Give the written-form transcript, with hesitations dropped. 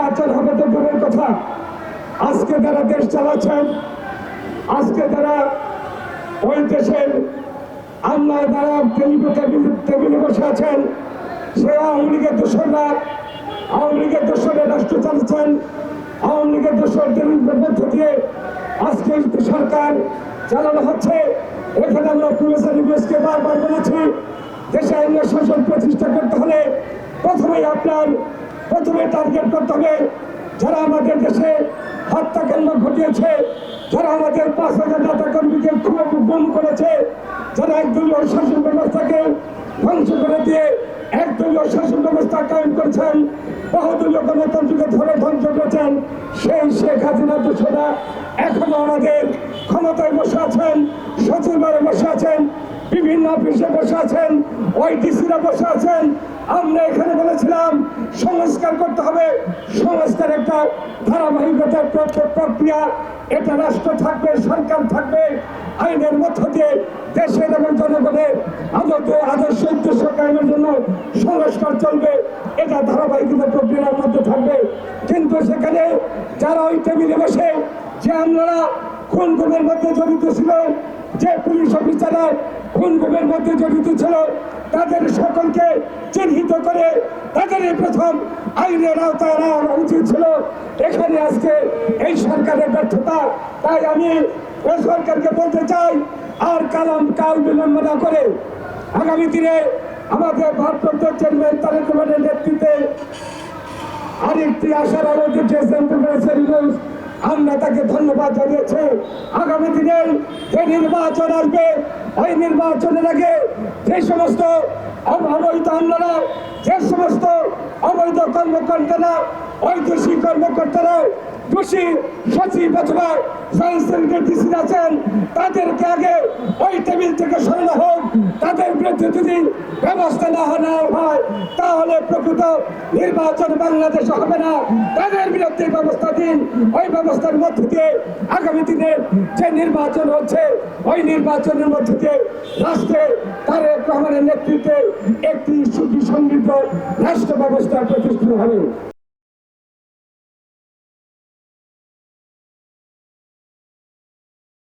নির্বাচন হবে তো দূরের কথা, আজকে যারা দেশ চালাচ্ছেন, আজকে যারা ওই দেশের আমলায় যারা টেবিলে বসে আছেন, সে আওয়ামী লীগের দোসররা, আওয়ামী লীগের দোসরে রাষ্ট্র চালাচ্ছেন, আওয়ামী লীগের দোসরদের মধ্য দিয়ে আজকে সরকার চালানো হচ্ছে। এখানে আমরা প্রফেসর ইউনুসকে বারবার বলেছি, দেশে আইন শাসন প্রতিষ্ঠা করতে হলে প্রথমে টার্গেট করতে হবে যারা আমাদের দেশে হত্যাকাণ্ড ঘটিয়েছে, যারা আমাদের 5,000 নেতা কর্মীকে গুম করেছে, যারা একদলীয় শাসন ব্যবস্থাকে ধ্বংস করে দিয়ে একদলীয় শাসন ব্যবস্থা কায়েম করেছেন, বহুদলীয় গণতন্ত্রকে ধরে ধ্বংস করেছেন, সেই শেখ হাসিনার দোষরা এখনো আমাদের ক্ষমতায় বসে আছেন, সচিবালয়ে বসে আছেন, বিভিন্ন অফিসে বসে আছেন, ওই ডিসিরা বসে আছেন। আমরা এখানে বলেছিলাম সংস্কার করতে হবে, সংস্কার একটা ধারাবাহিকতার প্রক্রিয়া, এটা রাষ্ট্র থাকবে, সরকার থাকবে, আইনের মধ্য দিয়ে দেশের এবং জনগণের আদর্শ উদ্দেশ্য কায়েমের জন্য সংস্কার চলবে, এটা ধারাবাহিকতা প্রক্রিয়ার মধ্যে থাকবে। কিন্তু সেখানে যারা ওই টেবিলে বসে যে আমলারা খুন গুমের মধ্যে জড়িত ছিল, যে পুলিশ অফিসাররা খুন গুমের মধ্যে জড়িত ছিল, তাদের সকলকে চিহ্নিত করে তাদের প্রথম আইনের আওতায় আনা উচিত ছিল। এখানে আজকে এই সরকারের ব্যর্থতা। তাই আমি এই সরকারকে বলতে চাই, আর কাল বিলম্ব না করে আগামী দিনে আমাদের ভারপ্রাপ্ত চেয়ারম্যান তারেক রহমানের নেতৃত্বে আরেকটি আশার আলো দিয়েছেন প্রফেসর ইউনুস, আমরা তাকে ধন্যবাদ জানিয়েছি। আগামী দিনে যে নির্বাচন আসবে, ওই নির্বাচনের আগে যে সমস্ত অবৈধ আমলারা, যে সমস্ত অবৈধ কর্মকর্তারা, ঐতিহাসিক কর্মকর্তারা, দোষী সচিব অথবা ডিসি আছেন, তাদেরকে আগে ওই টেবিল থেকে সরানো হোক। তাদের বিরুদ্ধে যদি ব্যবস্থা না হয় তাহলে প্রকৃত নির্বাচন বাংলাদেশে হবে না। তাদের বিরুদ্ধে ব্যবস্থা দিন, ওই ব্যবস্থার মধ্য দিয়ে আগামী দিনে যে নির্বাচন হচ্ছে, ওই নির্বাচনের মধ্য দিয়ে রাষ্ট্রে তারেক রহমানের নেতৃত্বে একটি সুসমৃদ্ধ রাষ্ট্র ব্যবস্থা প্রতিষ্ঠিত হবে।